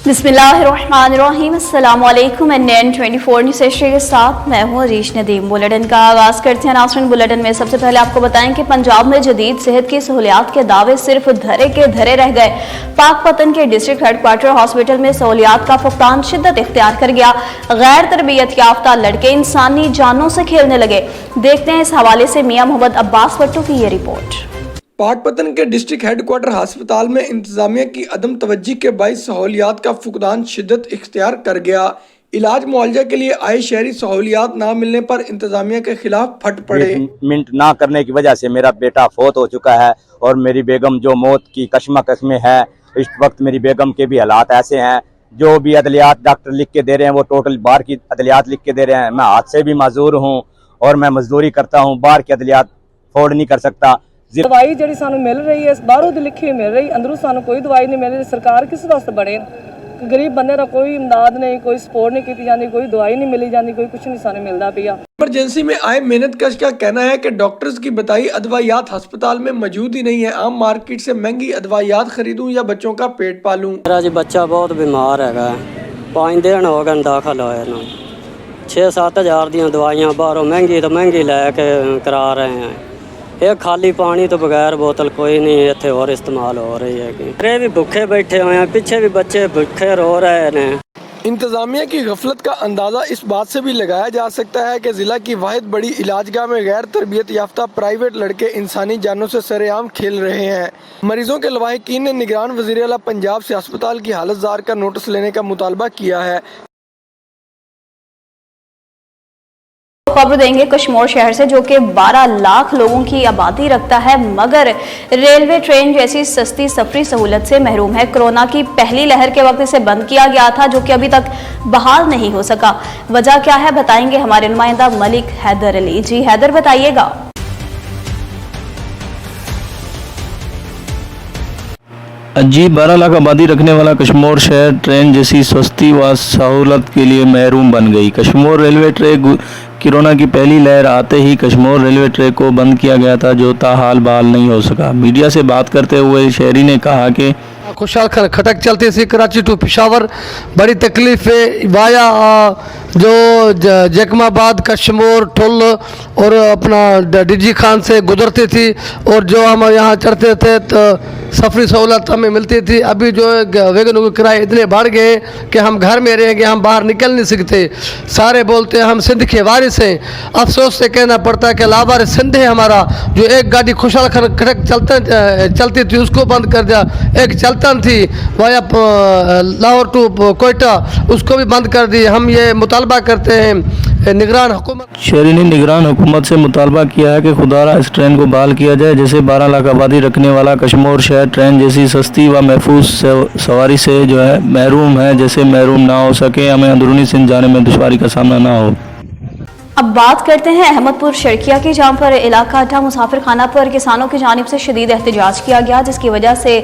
बिस्मिल्लाहिर्रहमानिर्रहीम। अस्सलाम वालेकुम। NN24 न्यूज़ एशिया के साथ मैं हूँ अरीश नदीम। बुलेटिन का आगाज़ करते हैं। नाज़रीन, बुलेटिन में सबसे पहले आपको बताएं कि पंजाब में जदीद सेहत की सहूलियात के दावे सिर्फ धरे के धरे रह गए। पाकपतन के डिस्ट्रिक्ट हेडक्वार्टर हॉस्पिटल में सहूलियात का फुकदान शिद्दत इख्तियार कर गया। गैर तरबियत याफ्ता लड़के इंसानी जानों से खेलने लगे। देखते हैं इस हवाले से मियां मोहम्मद अब्बास भट्टो की ये रिपोर्ट। पाकपतन के डिस्ट्रिक्ट हेडक्वार्टर अस्पताल में इंतजामिया की अदम तवज्जी के बाइस सहूलियात का फुकदान शिद्दत इख्तियार कर गया। इलाज मुआवजा के लिए आए शहरी सहूलियात ना मिलने पर इंतजामिया के खिलाफ फट पड़े। ट्रीटमेंट ना करने की वजह से मेरा बेटा फौत हो चुका है और मेरी बेगम जो मौत की कशमकश में है। इस वक्त मेरी बेगम के भी हालात ऐसे हैं, जो भी अदलियात डॉक्टर लिख के दे रहे हैं वो टोटल बाहर की अदलियात लिख के दे रहे हैं। मैं हाथ से भी माजूर हूँ और मैं मजदूरी करता हूँ, बाहर की अदलियात अफोर्ड नहीं कर सकता। दवाई जी सानू मिल रही है बाहरों की लिखी मिल रही, अंदरों सानू कोई दवाई नहीं मिल रही। सरकार किस वास्ते बने? गरीब बंदे का कोई इमदाद नहीं, कोई सपोर्ट नहीं की जाती, कोई दवाई नहीं मिली जाती, कोई कुछ नहीं सानू मिलता पिया। इमरजेंसी में आए मेहनत कश का कहना है कि डॉक्टर्स की बताई अदवायात अस्पताल में मौजूद ही नहीं है। आम मार्केट से महंगी अदवायात खरीदूं या बच्चों का पेट पालूं। मेरा जी बच्चा बहुत बीमार है, 5 दिन हो गए दाखिल होए ना। 6-7 हज़ार दी दवाइयां बाहरों महंगी तो महंगी लैके करा रहे हैं। ये खाली पानी तो बगैर बोतल कोई नहीं इतने और इस्तेमाल हो रही है। कि भी भूखे बैठे हुए हैं, पीछे भी बच्चे भूखे रो रहे हैं। इंतजामिया की गफलत का अंदाजा इस बात से भी लगाया जा सकता है कि जिला की वाहिद बड़ी इलाजगाह में गैर तरबियत याफ्ता प्राइवेट लड़के इंसानी जानों से सरेआम खेल रहे हैं। मरीजों के लवाहिकीन ने निगरान वज़ीर आला पंजाब से अस्पताल की हालत जार का नोटिस लेने का मुतालबा किया है। खबर देंगे कश्मीर शहर से, जो कि 12 लाख लोगों की आबादी रखता है मगर रेलवे ट्रेन जैसी सस्ती सफरी सहूलत से महरूम है। कोरोना की पहली लहर के वक्त इसे बंद किया गया था, जो कि अभी तक बहाल नहीं हो सका। वजह क्या है बताएंगे हमारे नुमाइंदा मलिक हैदर अली। जी हैदर, बताइएगा। जी, 12 लाख आबादी रखने वाला कश्मीर शहर ट्रेन जैसी सस्ती व सहूलत के लिए महरूम बन गई। कश्मीर रेलवे ट्रैक कोरोना की पहली लहर आते ही कश्मीर रेलवे ट्रैक को बंद किया गया था, जो ताहाल बहाल नहीं हो सका। मीडिया से बात करते हुए शहरी ने कहा कि खुशहाल खटक चलती थी कराची टू पेशावर, बड़ी तकलीफ है वाया जो जैकमाबाद कश्मीर ठुल और अपना डीजी खान से गुजरती थी, और जो हम यहाँ चढ़ते थे तो सफरी सहूलत हमें मिलती थी। अभी जो वैगनों के किराए इतने बढ़ गए कि हम घर में रहेंगे, हम बाहर निकल नहीं सकते। सारे बोलते हैं हम सिंध के वारिस हैं। अफसोस से कहना पड़ता है कि लावारिस सिंध है हमारा। जो एक गाड़ी खुशहाल खटक चलती थी उसको बंद कर दिया, एक चलतन थी वाया लाहौर टू कोयटा उसको भी बंद कर दी। हम ये मुतालबा करते हैं निगरान हुकूमत। शहरी ने निगरान हुकूमत से मुतालबा किया है कि खुदारा इस ट्रेन को बहाल किया जाए, जैसे 12 लाख आबादी रखने वाला कश्मीर शहर ट्रेन जैसी सस्ती व महफूज सवारी से जो है महरूम है, जैसे महरूम ना हो सके, हमें अंदरूनी सिंध जाने में दुश्वारी का सामना ना हो। अब बात करते हैं अहमदपुर शर्किया की, जहां पर इलाका अड्डा मुसाफिर खाना पर किसानों की जानिब से शदीद एहतजाज किया गया, जिसकी वजह से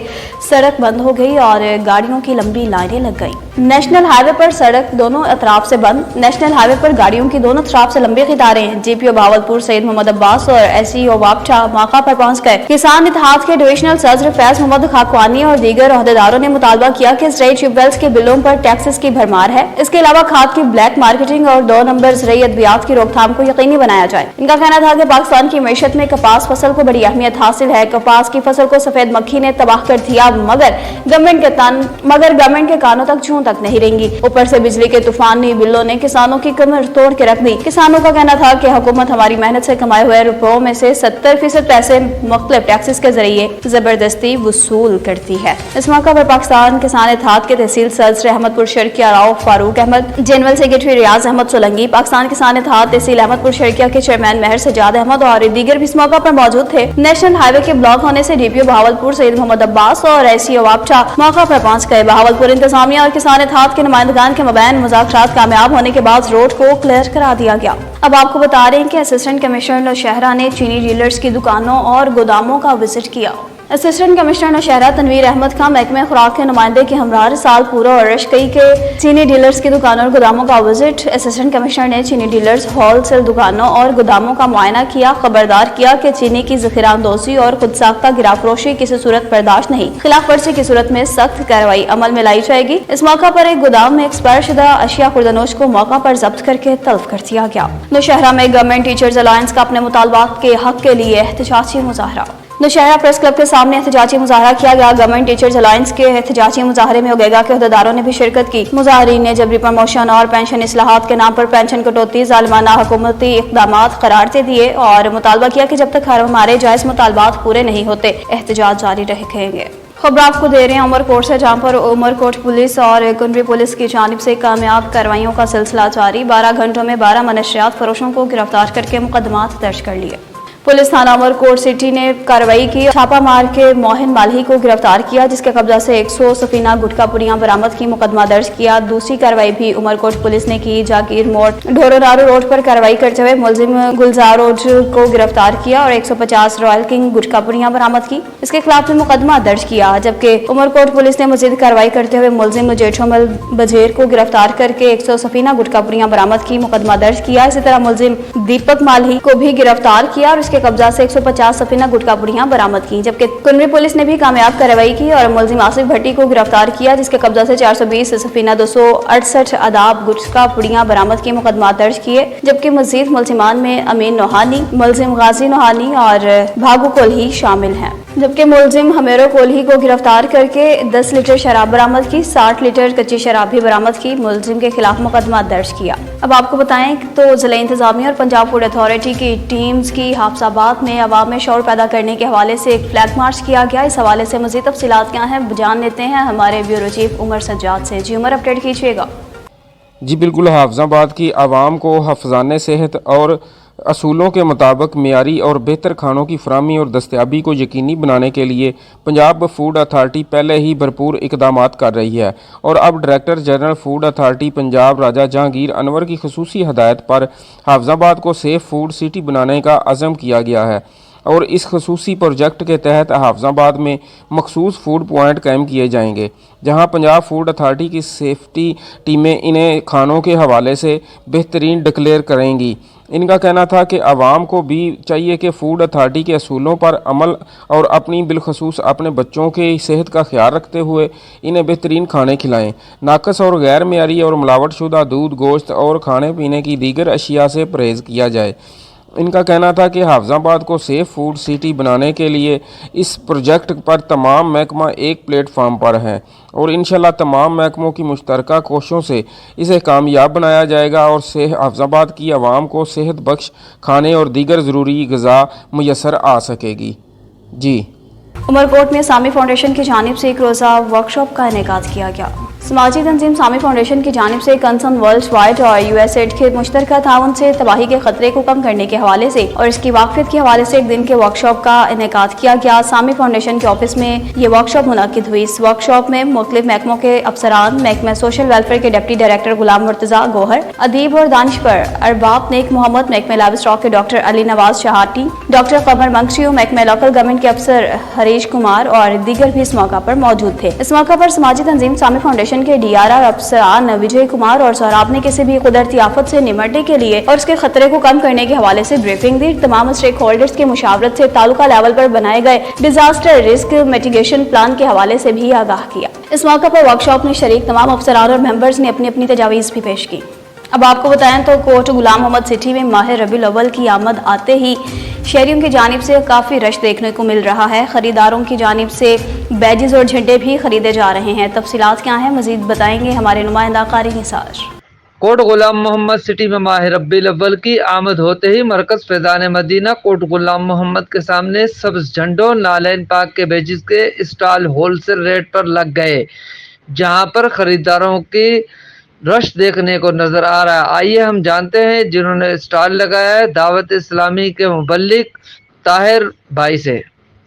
सड़क बंद हो गई और गाड़ियों की लंबी लाइनें लग गई। नेशनल हाईवे पर सड़क दोनों अतराफ से बंद। नेशनल हाईवे पर गाड़ियों की दोनों तरफ से लंबी कतारें हैं। GPO भावलपुर सैयद मोहम्मद अब्बास और SEO वापटा मौका पर पहुंच गए। किसान इत्तेहाद के डिविजनल सदर फैज मोहम्मद खाकवानी और दीगर अहदेदारों ने मुतालबा किया कि स्टेट ट्यूबवेल्स के बिलों पर टैक्सेस की भरमार है। इसके अलावा खाद की ब्लैक मार्केटिंग और 2 नंबर ज़राई अद्वियात की रोकथाम को यकीनी बनाया जाए। इनका कहना था कि पाकिस्तान की मईशत में कपास फसल को बड़ी अहमियत हासिल है। कपास की फसल को सफेद मक्खी ने तबाह कर दिया, मगर गवर्नमेंट के कानों तक छू तक नहीं रहेंगी। ऊपर से बिजली के तूफानी बिलों ने किसानों की कमर तोड़ के रख दी। किसानों का कहना था कि हुकूमत हमारी मेहनत से कमाए हुए रुपयों में से 70% पैसे मुख्तलिफ टैक्सेस के जरिए जबरदस्ती वसूल करती है। इस मौके पर पाकिस्तान किसान इत्तेहाद के तहसील सदर अहमदपुर शर्किया राव फारूक अहमद, जनरल सेक्रेटरी रियाज अहमद सोलंगी, पाकिस्तान किसान इत्तेहाद तहसील अहमदपुर शर्किया के चेयरमैन महर सजाद अहमद और दीगर भी इस मौका पर मौजूद थे। नेशनल हाईवे के ब्लॉक होने से DPO भावलपुर सैयद मोहम्मद अब्बास और SEO वापटा मौका पर पहुंच गए। भावलपुर इंतजामिया और किसान इत्तेहाद के नुमाइंदगान के मबैन मुज़ाकरात कामयाब होने के बाद रोड को क्लियर करा दिया गया। अब आपको बता रहे हैं कि असिस्टेंट कमिश्नर नौशहरा ने चीनी डीलर्स की दुकानों और गोदामों का विजिट किया। اسسٹنٹ کمشنر نوشہرہ تنویر احمد خان محکمہ خوراک کے نمائندے کے ہمراہ سال پورا اور رشکئی کے چینی ڈیلرز کی دکانوں اور گوداموں کا وزٹ۔ اسسٹنٹ کمشنر نے چینی ڈیلرز، ہول سیل دکانوں اور گوداموں کا معائنہ کیا، خبردار کیا کہ چینی کی ذخیرہ اندوزی اور خود ساختہ گرا فروشی کسی صورت برداشت نہیں، خلاف ورزی کی صورت میں سخت کارروائی عمل میں لائی جائے گی۔ اس موقع پر ایک گودام میں ایکسپائر شدہ اشیاء خوردنوش کو موقع پر ضبط کر کے تلف کر دیا گیا۔ نوشہرہ میں گورنمنٹ ٹیچرز الائنس کا اپنے مطالبات کے حق کے لیے احتجاجی مظاہرہ۔ نوشہرہ پریس کلب کے سامنے احتجاجی مظاہرہ کیا گیا۔ گورنمنٹ ٹیچرز الائنس کے احتجاجی مظاہرے میں اوگیگا کے عہدیداروں نے بھی شرکت کی۔ مظاہرین نے جبری پروموشن اور پینشن اصلاحات کے نام پر پینشن کٹوتی ظالمانہ حکومتی اقدامات قرار دے دیے اور مطالبہ کیا کہ جب تک ہمارے جائز مطالبات پورے نہیں ہوتے احتجاج جاری رکھیں گے۔ خبر آپ کو دے رہے ہیں عمر کوٹ سے، جہاں پر عمر کوٹ پولیس اور کنڈری پولیس کی جانب سے کامیاب کارروائیوں کا سلسلہ جاری۔ 12 گھنٹوں میں 12 منشیات فروشوں کو گرفتار کر کے مقدمات درج کر لیے۔ پولیس تھانہ عمر کوٹ سٹی نے کارروائی کی، چھاپہ مار کے موہن مالہی کو گرفتار کیا، جس کے قبضہ سے 100 سفینہ گٹکا پڑیاں برآمد کی، مقدمہ درج کیا۔ دوسری کارروائی بھی عمر کوٹ پولیس نے کی، جاگیر موڑ ڈھورونارو روڈ پر کارروائی کرتے ہوئے ملزم گلزار روڈ کو گرفتار کیا اور 150 رائل کنگ گٹکا پڑیاں برآمد کی، اس کے خلاف بھی مقدمہ درج کیا۔ جبکہ عمر کوٹ پولیس نے مزید کارروائی کرتے ہوئے ملزم جیٹھومل بجیر کو گرفتار کر کے 100 سفینہ گٹکا پڑیاں برآمد کی، مقدمہ درج کیا۔ اسی طرح ملزم دیپک مالہی کو بھی گرفتار کیا اور اس کے قبضہ سے 150 سفینہ گٹکا پڑیاں برآمد کی۔ جبکہ کنڈری پولیس نے بھی کامیاب کارروائی کی اور ملزم آصف بھٹی کو گرفتار کیا، جس کے قبضہ سے 420 سفینہ 268 آداب گٹکا پڑیاں برآمد کی، مقدمات درج کیے۔ جبکہ مزید ملزمان میں امین نوحانی، ملزم غازی نوحانی اور بھاگو کولہی شامل ہیں۔ جبکہ ملزم ہمیرو کولہی کو گرفتار کر کے 10 لیٹر شراب برآمد کی، 60 لیٹر کچی شراب بھی برآمد کی، ملزم کے خلاف مقدمہ درج کیا۔ اب آپ کو بتائیں تو ضلع انتظامیہ اور پنجاب فوڈ اتھارٹی کی ٹیمز کی حافظ آباد میں عوام میں شعور پیدا کرنے کے حوالے سے ایک فلیگ مارچ کیا گیا۔ اس حوالے سے مزید تفصیلات کیا ہیں جان لیتے ہیں ہمارے بیورو چیف عمر سجاد سے۔ جی عمر، اپڈیٹ کیجیے گا۔ جی بالکل، حافظ آباد کی عوام کو حفظان صحت اور اصولوں کے مطابق معیاری اور بہتر کھانوں کی فراہمی اور دستیابی کو یقینی بنانے کے لیے پنجاب فوڈ اتھارٹی پہلے ہی بھرپور اقدامات کر رہی ہے، اور اب director general food authority Punjab Raja Jahangir Anwar کی خصوصی ہدایت پر حافظ آباد کو سیف فوڈ سٹی بنانے کا عزم کیا گیا ہے، اور اس خصوصی پروجیکٹ کے تحت حافظ آباد میں مخصوص فوڈ پوائنٹ قائم کیے جائیں گے، جہاں پنجاب فوڈ اتھارٹی کی سیفٹی ٹیمیں انہیں کھانوں کے حوالے سے بہترین ڈکلیئر کریں گی۔ ان کا کہنا تھا کہ عوام کو بھی چاہیے کہ فوڈ اتھارٹی کے اصولوں پر عمل اور اپنی بالخصوص اپنے بچوں کی صحت کا خیال رکھتے ہوئے انہیں بہترین کھانے کھلائیں، ناقص اور غیر معیاری اور ملاوٹ شدہ دودھ، گوشت اور کھانے پینے کی دیگر اشیاء سے پرہیز کیا جائے۔ ان کا کہنا تھا کہ حافظ آباد کو سیف فوڈ سٹی بنانے کے لیے اس پروجیکٹ پر تمام محکمہ ایک پلیٹ فارم پر ہیں، اور انشاءاللہ تمام محکموں کی مشترکہ کوششوں سے اسے کامیاب بنایا جائے گا اور حافظ آباد کی عوام کو صحت بخش کھانے اور دیگر ضروری غذا میسر آ سکے گی۔ جی عمر کوٹ میں سامی فاؤنڈیشن کی جانب سے ایک روزہ ورکشاپ کا انعقاد کیا گیا۔ سماجی تنظیم سامی فاؤنڈیشن کی جانب سے کنسرن ورلڈ وائڈ اور USAID کے مشترکہ تعاون سے تباہی کے خطرے کو کم کرنے کے حوالے سے اور اس کی واقفیت کے حوالے سے ایک دن کے ورکشاپ کا انعقاد کیا گیا۔ سامی فاؤنڈیشن کے آفس میں یہ ورکشاپ منعقد ہوئی۔ اس ورکشاپ میں مختلف محکموں کے افسران، محکمہ سوشل ویلفیئر کے ڈپٹی ڈائریکٹر غلام مرتضیٰ گوہر، ادیب اور دانشور ارباب نیک محمد، محکمہ لیو اسٹاک کے ڈاکٹر علی نواز شہاٹی، ڈاکٹر قمر منگشیو، محکمہ لوکل گورنمنٹ کے افسر ہریش کمار اور دیگر بھی اس موقع پر موجود تھے۔ اس موقع پر سماجی تنظیم سامی فاؤنڈیشن کے DRR افسران وجے کمار اور سہراب نے کسی بھی قدرتی آفت سے نمٹنے کے لیے اور اس کے خطرے کو کم کرنے کے حوالے سے بریفنگ دی۔ تمام اسٹیک ہولڈرز کے مشاورت سے تعلقہ لیول پر بنائے گئے ڈیزاسٹر رسک میٹیگیشن پلان کے حوالے سے بھی آگاہ کیا۔ اس موقع پر ورکشاپ میں شریک تمام افسران اور ممبرز نے اپنی اپنی تجاویز بھی پیش کی۔ اب آپ کو بتائیں تو کوٹ غلام محمد سٹی میں ماہ ربیع الاول کی آمد آتے ہی شہریوں کی جانب سے کافی رش دیکھنے کو مل رہا ہے۔ خریداروں کی جانب سے بیجز اور جھنڈے بھی خریدے جا رہے ہیں۔ تفصیلات کیا ہیں مزید بتائیں گے ہمارے نمائندہ قاری نثار۔ کوٹ غلام محمد سٹی میں ماہ ربیع الاول کی آمد ہوتے ہی مرکز فیضان مدینہ کوٹ غلام محمد کے سامنے سبز جھنڈوں نالین پاک کے بیجز کے اسٹال ہول سیل ریٹ پر لگ گئے، جہاں پر خریداروں کی رش دیکھنے کو نظر آ رہا ہے۔ آئیے ہم جانتے ہیں جنہوں نے اسٹال لگایا ہے دعوت اسلامی کے مبلغ طاہر بھائی سے۔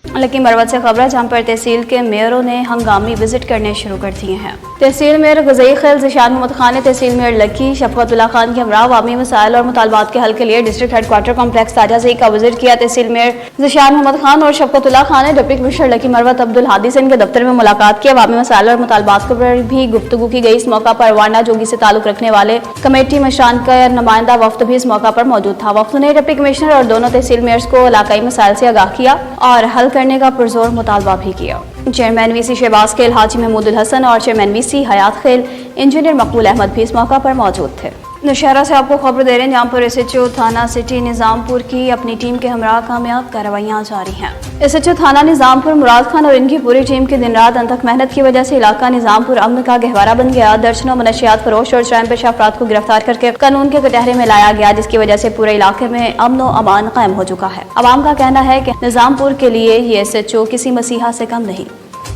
लकी मरवत से खबर जहां पर तहसील के मेयरों ने हंगामी विजिट करने शुरू कर दिए हैं। तहसील मेयर गज़ई खैल ज़िशान मोहम्मद खान ने तहसील मेयर लकी शफकतुल्लाह खान के हमरा अवामी मसाइल और मुतालबात के हल के लिए डिस्ट्रिक्ट हेडक्वार्टर कॉम्प्लेक्स ताजाज़ई का विजिट किया। तहसील मेयर ज़िशान मोहम्मद खान और शफकतुल्लाह खान ने deputy commissioner lucky Marwat Abdul Hadi से इनके दफ्तर में मुलाकात की। अवामी मसाइल और मुतालबात पर भी गुफ्तगू की गई। इस मौका पर वारना जोगी से ताल्लुक रखने वाले कमेटी मशान का नुमाइंदा वफ्द भी इस मौका पर मौजूद था। वफ्द ने डिप्टी कमिश्नर और दोनों तहसील मेयर्स को इलाकाई मसाइल से आगाह किया और हल करने का पुरजोर मुतालबा भी किया। चेयरमैन वीसी शहबाज खेल हाजी महमूदुल हसन और चेयरमैन वीसी हयात खेल इंजीनियर मकबूल अहमद भी इस मौका पर मौजूद थे। नौशहरा से आपको खबर दे रहे हैं जहाँ पर SHO थाना सिटी निज़ामपुर की अपनी टीम के हमरा कामयाब कार्रवाइयाँ जारी हैं। SHO थाना निज़ामपुर मुराद खान और इनकी पूरी टीम की दिन रात अनथक मेहनत की वजह से इलाका निज़ामपुर अमन का गहवारा बन गया। दर्जनों मनशियात फरोश और जराइम पेशा अफराद को गिरफ्तार करके कानून के कटहरे में लाया गया, जिसकी वजह से पूरे इलाके में अमन व अमान कायम हो चुका है। अवाम का कहना है कि निज़ामपुर के लिए ये SHO किसी मसीहा से कम नहीं।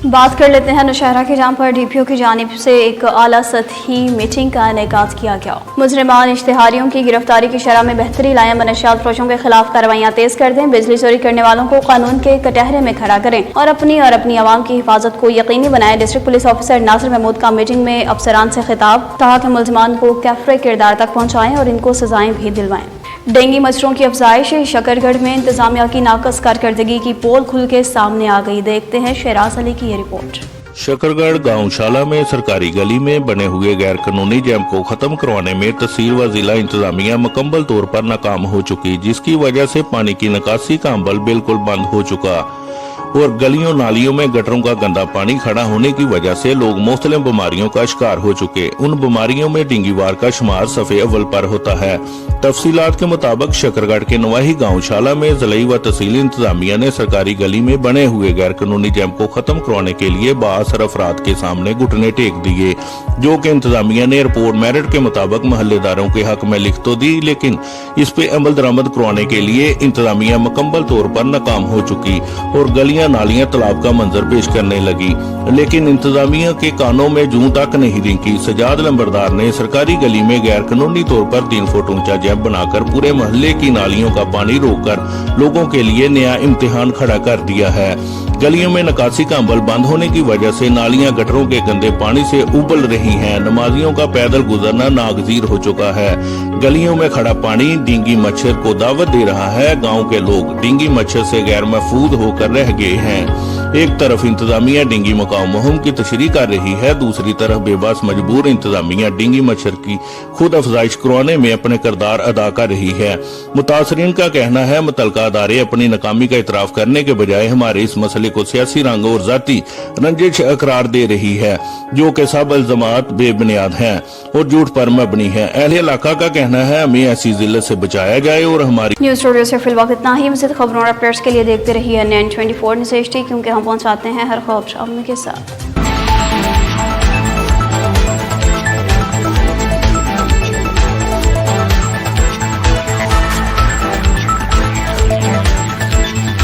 बात कर लेते हैं नौशहरा की, जहाँ पर DPO की जानिब से एक आला सतही मीटिंग का इनेकाद किया गया। मुजरिमान इश्तिहारियों की गिरफ्तारी की शरह में बेहतरी लाएं, मनशियात फरोशों के खिलाफ कार्रवाइयाँ तेज कर दें, बिजली चोरी करने वालों को कानून के कटहरे में खड़ा करें और अपनी आवाम की हिफाजत को यकीनी बनाएं। District police officer Nasir Mahmood का मीटिंग में अफसरान से खिताब, कहा कि मुलजमान को कैफरे किरदार तक पहुँचाएं और इनको सजाएं भी दिलवाएं। डेंगू मच्छरों की अफजाइश, शकरगढ़ में इंतजामिया की नाकस कारकर्दगी की पोल खुल के सामने आ गई। देखते हैं शेराज अली की ये रिपोर्ट। शकरगढ़ गौशाला में सरकारी गली में बने हुए गैर कानूनी जैम को खत्म करवाने में तहसील व जिला इंतजामिया मुकम्मल तौर पर नाकाम हो चुकी, जिसकी वजह से पानी की निकासी का अमल बिल्कुल बंद हो चुका और गलियों नालियों में गटरों का गंदा पानी खड़ा होने की वजह से लोग मुख्तलिफ बीमारियों का शिकार हो चुके। उन बीमारियों में डेंगूवार का शुमार सफ़े अव्वल पर होता है। तफसीलात के मुताबिक शकरगढ़ के नवाही गौशाला में जिलाई व तहसील इंतजामिया ने सरकारी गली में बने हुए गैर कानूनी जैम को खत्म करवाने के लिए बाअसर अफराद के सामने घुटने टेक दिए, जो कि इंतजामिया ने रिपोर्ट मेरिट के मुताबिक महल्लेदारों के हक में लिख तो दी, लेकिन इस पे अमल दरामद करवाने के लिए इंतजामिया मुकम्मल तौर पर नाकाम हो चुकी और गलियां नालियां तालाब का मंजर पेश करने लगी। लेकिन इंतजामिया के कानों में जूं तक नहीं रिंकी। सजाद लंबरदार ने सरकारी गली में गैर कानूनी तौर पर 3 फुट ऊंचा जैम बनाकर पूरे मोहल्ले की नालियों का पानी रोककर लोगों के लिए नया इम्तिहान खड़ा कर दिया है। गलियों में निकासी का अमल बंद होने की वजह से नालियां गटरों के गंदे पानी से उबल रही हैं। नमाजियों का पैदल गुजरना नागजीर हो चुका है। गलियों में खड़ा पानी डेंगू मच्छर को दावत दे रहा है। गांव के लोग डेंगू मच्छर से गैर महफूज होकर रह गए हैं। एक तरफ इंतजामिया डेंगू मकाऊ मुहिम की तशरीह कर रही है, दूसरी तरफ बेबस मजबूर इंतजामिया डेंगू मच्छर की खुद अफजाइश करवाने में अपने किरदार अदा कर रही है। मुतासरीन का कहना है मुतलका अदारे अपनी नाकामी का इतराफ करने के बजाय हमारे इस मसले को सियासी रंग और जाती रंजिश करार दे रही है, जो कि सब इल्जामात बेबुनियाद हैं और झूठ पर मबनी है। अहले इलाका का कहना है हमें ऐसी जिल्लत से बचाया जाए और हमारी। न्यूज़ स्टूडियो से फिल वक्त इतना ही। मज़ीद खबरों और अपडेट्स के लिए देखते रहिए NN24 न्यूज़ HD, क्योंकि हम पहुंचाते हैं हर खबर अमन के साथ।